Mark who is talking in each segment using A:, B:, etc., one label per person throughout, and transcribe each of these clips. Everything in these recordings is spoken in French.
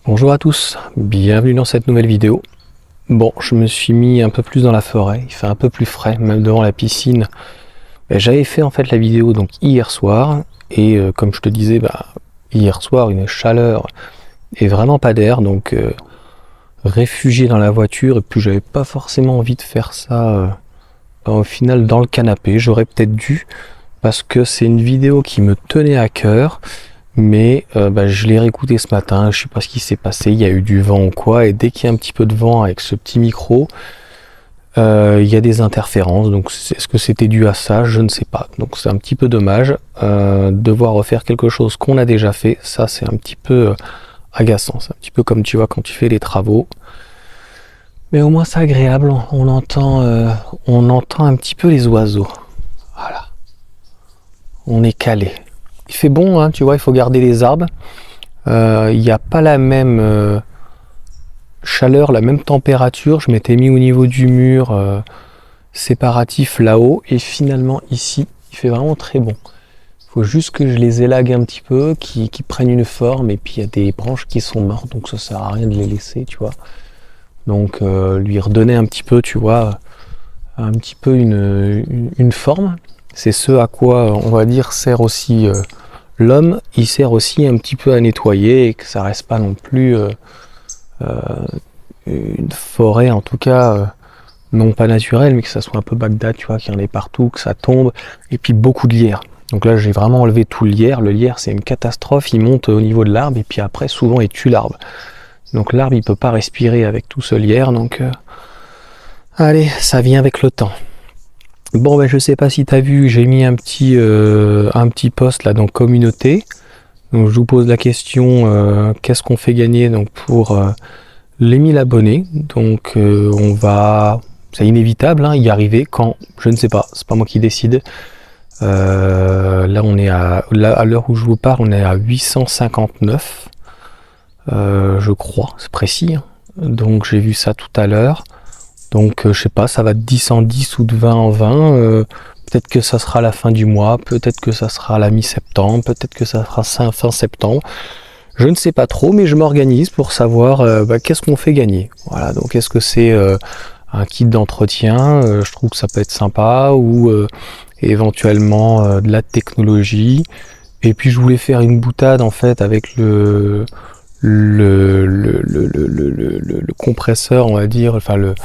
A: Bonjour à tous, bienvenue dans cette nouvelle vidéo. Bon, je me suis mis un peu plus dans la forêt, il fait un peu plus frais, même devant la piscine. J'avais fait en fait la vidéo donc hier soir, et comme je te disais, hier soir une chaleur et vraiment pas d'air, donc réfugié dans la voiture, et puis j'avais pas forcément envie de faire ça au final dans le canapé. J'aurais peut-être dû, parce que c'est une vidéo qui me tenait à cœur. Mais je l'ai réécouté ce matin, je sais pas ce qui s'est passé, il y a eu du vent ou quoi, et dès qu'il y a un petit peu de vent avec ce petit micro, il y a des interférences, donc est-ce que c'était dû à ça? Je ne sais pas. Donc c'est un petit peu dommage, devoir refaire quelque chose qu'on a déjà fait, ça c'est un petit peu agaçant, c'est un petit peu comme tu vois quand tu fais les travaux. Mais au moins c'est agréable, on entend un petit peu les oiseaux. Voilà, on est calé. Il fait bon, hein, tu vois, il faut garder les arbres. Il n'y a pas la même chaleur, la même température. Je m'étais mis au niveau du mur séparatif là-haut, et finalement ici, il fait vraiment très bon. Il faut juste que je les élague un petit peu, qu'ils prennent une forme, et puis il y a des branches qui sont mortes, donc ça sert à rien de les laisser, tu vois. Donc lui redonner un petit peu, tu vois, un petit peu une forme. C'est ce à quoi, on va dire, sert aussi l'homme. Il sert aussi un petit peu à nettoyer, et que ça reste pas non plus une forêt, en tout cas non pas naturelle, mais que ça soit un peu Bagdad, tu vois, qu'il y en ait partout, que ça tombe, et puis beaucoup de lierre. Donc là j'ai vraiment enlevé tout le lierre. Le lierre c'est une catastrophe, il monte au niveau de l'arbre, et puis après souvent il tue l'arbre. Donc l'arbre il peut pas respirer avec tout ce lierre, donc allez, ça vient avec le temps. Bon, je sais pas si tu as vu, j'ai mis un petit post là dans communauté. Donc je vous pose la question, qu'est-ce qu'on fait gagner donc pour les 1000 abonnés. Donc c'est inévitable, hein, y arriver quand, je ne sais pas, c'est pas moi qui décide. Là on est à l'heure où je vous parle, on est à 859, je crois, c'est précis, hein. Donc j'ai vu ça tout à l'heure. Donc je sais pas, ça va de 10 en 10 ou de 20 en 20. Peut-être que ça sera la fin du mois, peut-être que ça sera la mi-septembre, peut-être que ça sera fin septembre. Je ne sais pas trop, mais je m'organise pour savoir qu'est-ce qu'on fait gagner. Voilà, donc est-ce que c'est un kit d'entretien, je trouve que ça peut être sympa, ou éventuellement de la technologie. Et puis je voulais faire une boutade en fait avec le compresseur, on va dire, enfin le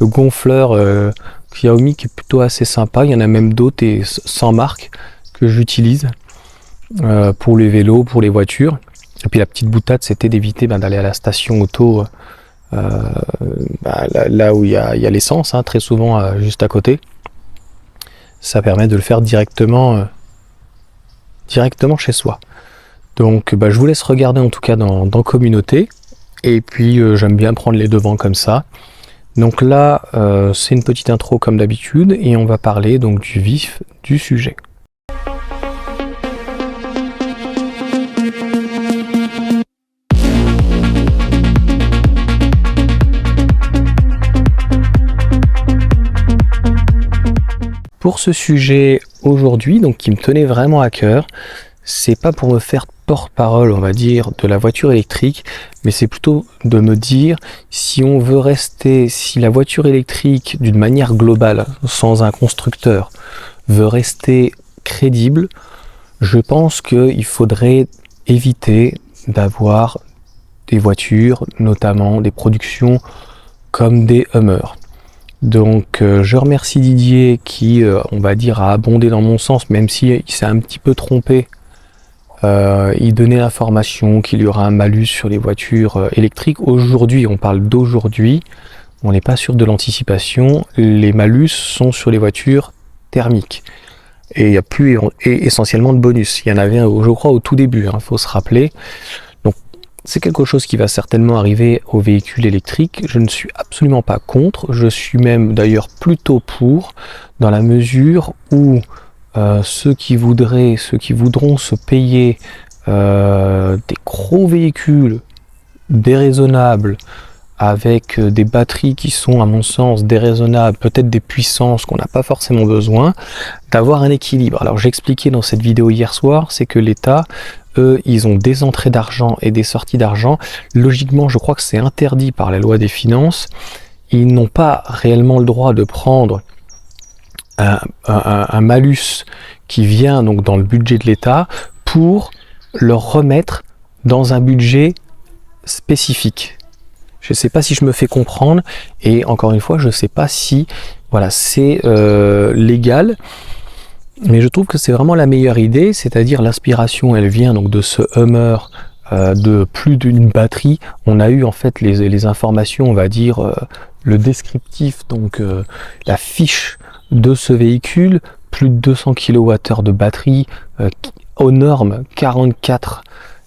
A: gonfleur Xiaomi, qui est plutôt assez sympa. Il y en a même d'autres et sans marque que j'utilise pour les vélos, pour les voitures. Et puis la petite boutade, c'était d'éviter d'aller à la station auto là où il y a l'essence, hein, très souvent juste à côté. Ça permet de le faire directement chez soi. Donc je vous laisse regarder en tout cas dans communauté. Et puis j'aime bien prendre les devants comme ça. Donc là, c'est une petite intro comme d'habitude, et on va parler donc du vif du sujet. Pour ce sujet aujourd'hui, donc qui me tenait vraiment à cœur, c'est pas pour me faire porte-parole, on va dire, de la voiture électrique, mais c'est plutôt de me dire si on veut rester, si la voiture électrique, d'une manière globale, sans un constructeur, veut rester crédible, je pense qu'il faudrait éviter d'avoir des voitures, notamment des productions comme des Hummer. Donc je remercie Didier qui, on va dire, a abondé dans mon sens, même si il s'est un petit peu trompé. Il donnait l'information qu'il y aura un malus sur les voitures électriques. Aujourd'hui, on parle d'aujourd'hui, on n'est pas sûr de l'anticipation. Les malus sont sur les voitures thermiques. Et il n'y a plus essentiellement de bonus. Il y en avait, je crois, au tout début, hein, faut se rappeler. Donc c'est quelque chose qui va certainement arriver aux véhicules électriques. Je ne suis absolument pas contre. Je suis même d'ailleurs plutôt pour, dans la mesure où ceux qui voudront se payer des gros véhicules déraisonnables, avec des batteries qui sont à mon sens déraisonnables, peut-être des puissances qu'on n'a pas forcément besoin, d'avoir un équilibre. Alors j'ai expliqué dans cette vidéo hier soir, c'est que l'État eux, ils ont des entrées d'argent et des sorties d'argent. Logiquement, je crois que c'est interdit par la loi des finances. Ils n'ont pas réellement le droit de prendre un malus qui vient donc dans le budget de l'État pour le remettre dans un budget spécifique. Je ne sais pas si je me fais comprendre, et encore une fois, je ne sais pas si voilà, c'est légal, mais je trouve que c'est vraiment la meilleure idée, c'est-à-dire l'inspiration, elle vient donc de ce Hummer de plus d'une batterie. On a eu en fait les informations, on va dire, le descriptif, donc la fiche de ce véhicule, plus de 200 kWh de batterie, aux normes 44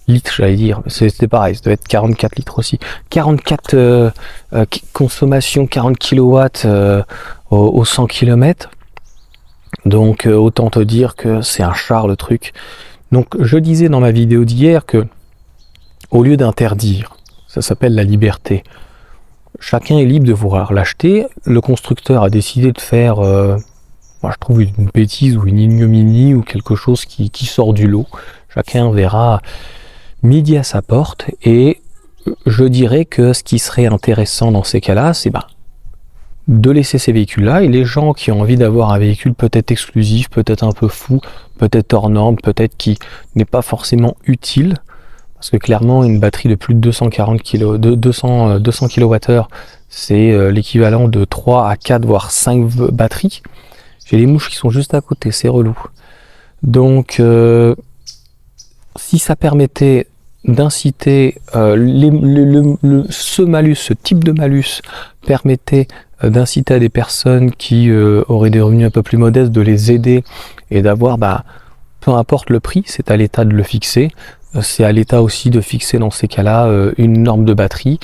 A: litres, j'allais dire, c'était pareil, ça devait être 44 litres aussi, 44 consommation, 40 kW aux 100 km, donc autant te dire que c'est un char le truc. Donc je disais dans ma vidéo d'hier que au lieu d'interdire, ça s'appelle la liberté, chacun est libre de vouloir l'acheter. Le constructeur a décidé de faire moi je trouve une bêtise ou une ignominie ou quelque chose qui sort du lot. Chacun verra midi à sa porte, et je dirais que ce qui serait intéressant dans ces cas-là, c'est de laisser ces véhicules-là, et les gens qui ont envie d'avoir un véhicule peut-être exclusif, peut-être un peu fou, peut-être hors norme, peut-être qui n'est pas forcément utile, parce que clairement une batterie de plus de 240 kg, de 200 kWh, c'est l'équivalent de 3 à 4 voire 5 batteries. J'ai les mouches qui sont juste à côté, c'est relou. Donc si ça permettait d'inciter ce malus, ce type de malus permettait d'inciter à des personnes qui auraient des revenus un peu plus modestes, de les aider et d'avoir, peu importe le prix, c'est à l'État de le fixer, c'est à l'État aussi de fixer dans ces cas-là une norme de batterie.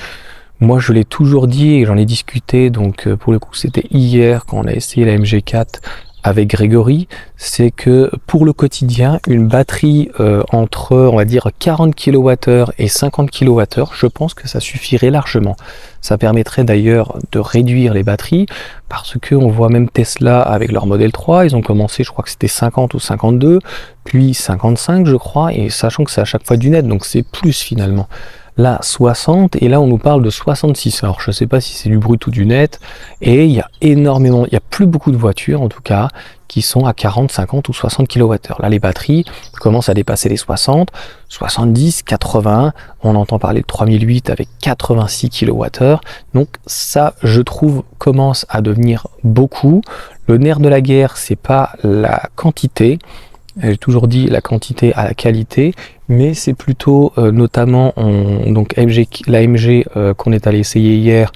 A: Moi je l'ai toujours dit et j'en ai discuté, donc pour le coup c'était hier quand on a essayé la MG4 avec Grégory, c'est que pour le quotidien, une batterie entre, on va dire, 40 kWh et 50 kWh, je pense que ça suffirait largement. Ça permettrait d'ailleurs de réduire les batteries, parce que on voit même Tesla avec leur modèle 3, ils ont commencé, je crois que c'était 50 ou 52, puis 55 je crois, et sachant que c'est à chaque fois du net, donc c'est plus finalement. Là 60, et là on nous parle de 66, alors je sais pas si c'est du brut ou du net, et il y a énormément, il y a plus beaucoup de voitures en tout cas qui sont à 40, 50 ou 60 kWh. Là les batteries commencent à dépasser les 60, 70, 80, on entend parler de 3008 avec 86 kWh, donc ça je trouve commence à devenir beaucoup. Le nerf de la guerre, c'est pas la quantité, j'ai toujours dit la quantité à la qualité, mais c'est plutôt notamment donc la MG qu'on est allé essayer hier.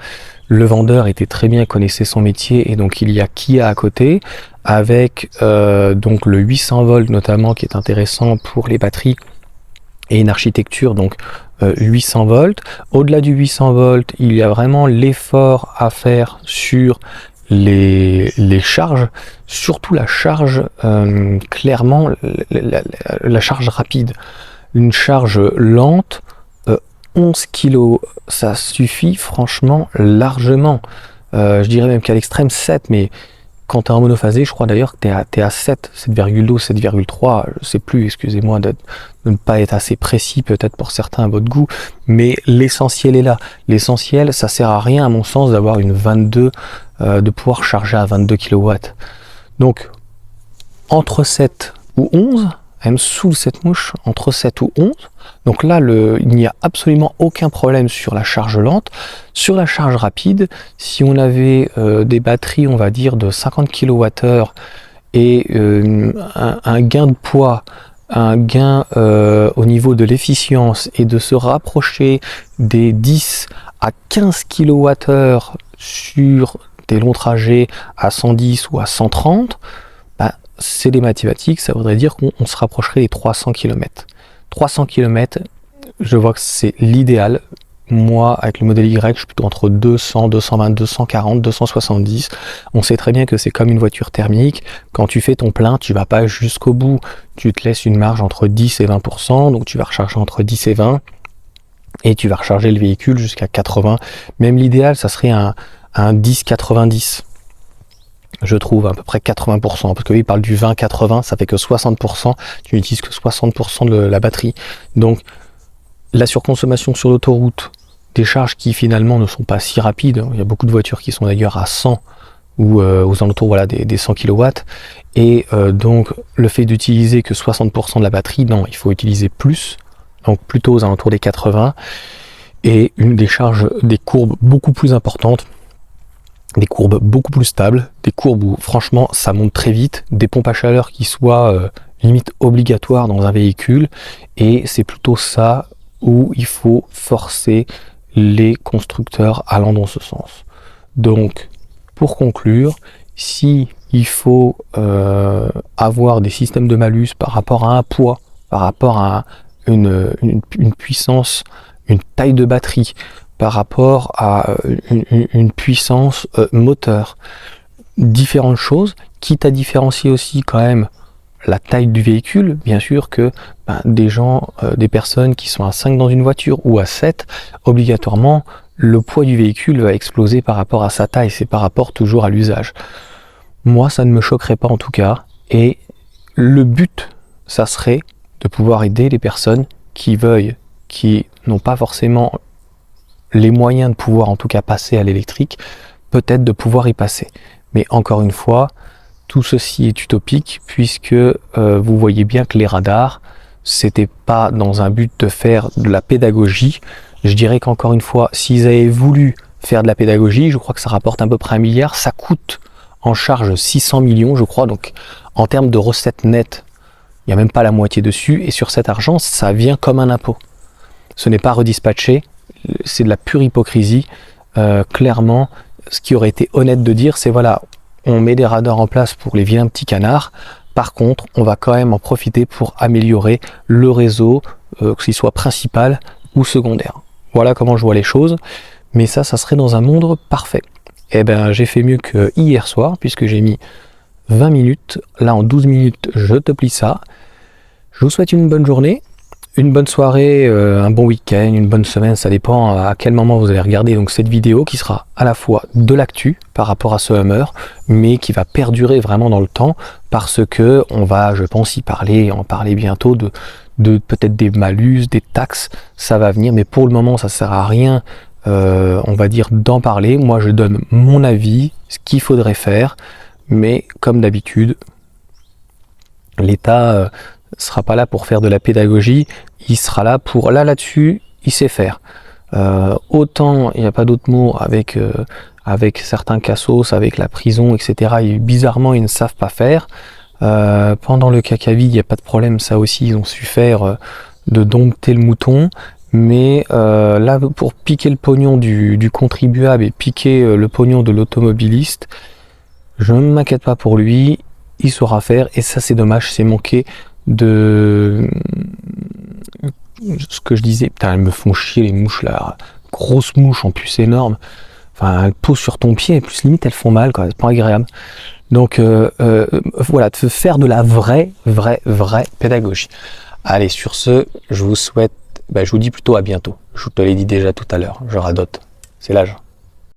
A: Le vendeur était très bien, connaissait son métier, et donc il y a Kia à côté avec donc le 800 volts notamment qui est intéressant pour les batteries, et une architecture donc 800 volts. Au-delà du 800 volts, il y a vraiment l'effort à faire sur les charges, surtout la charge, clairement la charge rapide. Une charge lente, 11 kg, ça suffit franchement largement. Je dirais même qu'à l'extrême 7, mais quand tu es en monophasé, je crois d'ailleurs que tu es à 7, 7,2, 7,3, je sais plus, excusez-moi de ne pas être assez précis peut-être pour certains à votre goût, mais l'essentiel est là. L'essentiel, ça sert à rien à mon sens d'avoir une 22, de pouvoir charger à 22 kW. Donc, entre 7 ou 11, elle me saoule cette mouche, entre 7 ou 11, donc là il n'y a absolument aucun problème sur la charge lente. Sur la charge rapide, si on avait des batteries on va dire de 50 kWh et un gain de poids, un gain au niveau de l'efficience, et de se rapprocher des 10 à 15 kWh sur des longs trajets à 110 ou à 130, c'est des mathématiques, ça voudrait dire qu'on se rapprocherait des 300 km. 300 km, je vois que c'est l'idéal. Moi, avec le modèle Y, je suis plutôt entre 200, 220, 240, 270. On sait très bien que c'est comme une voiture thermique. Quand tu fais ton plein, tu vas pas jusqu'au bout. Tu te laisses une marge entre 10 et 20%, donc tu vas recharger entre 10 et 20, et tu vas recharger le véhicule jusqu'à 80. Même l'idéal, ça serait un 10-90. je trouve à peu près 80%, parce qu'il parle du 20-80, ça fait que 60%, tu n'utilises que 60% de la batterie. Donc la surconsommation sur l'autoroute, des charges qui finalement ne sont pas si rapides, il y a beaucoup de voitures qui sont d'ailleurs à 100 ou aux alentours voilà, des 100 kW, et donc le fait d'utiliser que 60% de la batterie, non, il faut utiliser plus, donc plutôt aux alentours des 80, et des charges, des courbes beaucoup plus importantes, des courbes beaucoup plus stables, des courbes où franchement ça monte très vite, des pompes à chaleur qui soient limite obligatoires dans un véhicule, et c'est plutôt ça où il faut forcer les constructeurs allant dans ce sens. Donc pour conclure, si il faut avoir des systèmes de malus par rapport à un poids, par rapport à une puissance, une taille de batterie, par rapport à une puissance moteur, différentes choses, quitte à différencier aussi quand même la taille du véhicule. Bien sûr que des gens, des personnes qui sont à 5 dans une voiture ou à 7, obligatoirement le poids du véhicule va exploser par rapport à sa taille, c'est par rapport toujours à l'usage. Moi ça ne me choquerait pas en tout cas, et le but ça serait de pouvoir aider les personnes qui veuillent, qui n'ont pas forcément les moyens de pouvoir en tout cas passer à l'électrique, peut-être de pouvoir y passer. Mais encore une fois, tout ceci est utopique, puisque vous voyez bien que les radars, c'était pas dans un but de faire de la pédagogie. Je dirais qu'encore une fois, s'ils avaient voulu faire de la pédagogie, je crois que ça rapporte à peu près 1 milliard, ça coûte en charge 600 millions, je crois, donc en termes de recettes nettes, il n'y a même pas la moitié dessus, et sur cet argent, ça vient comme un impôt. Ce n'est pas redispatché, c'est de la pure hypocrisie. Clairement, ce qui aurait été honnête de dire, c'est voilà, on met des radars en place pour les vilains petits canards, par contre, on va quand même en profiter pour améliorer le réseau, que ce soit principal ou secondaire. Voilà comment je vois les choses, mais ça serait dans un monde parfait. Eh ben, j'ai fait mieux que hier soir, puisque j'ai mis 20 minutes, là en 12 minutes, je te plie ça. Je vous souhaite une bonne journée, une bonne soirée, un bon week-end, une bonne semaine, ça dépend à quel moment vous allez regarder donc cette vidéo qui sera à la fois de l'actu par rapport à ce Hummer, mais qui va perdurer vraiment dans le temps parce que on va, je pense, en parler bientôt de peut-être des malus, des taxes, ça va venir, mais pour le moment ça sert à rien, on va dire, d'en parler. Moi je donne mon avis, ce qu'il faudrait faire, mais comme d'habitude, l'État sera pas là pour faire de la pédagogie, il sera là pour, là-dessus, il sait faire. Autant, il n'y a pas d'autre mot avec certains cassos, avec la prison, etc. Bizarrement, ils ne savent pas faire. Pendant le cacavi, il n'y a pas de problème, ça aussi, ils ont su faire de dompter le mouton. Mais là, pour piquer le pognon du contribuable et piquer le pognon de l'automobiliste, je ne m'inquiète pas pour lui, il saura faire, et ça c'est dommage, c'est manquer de ce que je disais. Putain, elles me font chier les mouches là, grosses mouches en plus énormes, enfin elles posent sur ton pied et plus limite elles font mal, quoi, c'est pas agréable. Donc voilà, de faire de la vraie pédagogie. Allez, sur ce, je vous souhaite, je vous dis plutôt à bientôt. Je te l'ai dit déjà tout à l'heure, je radote, c'est l'âge.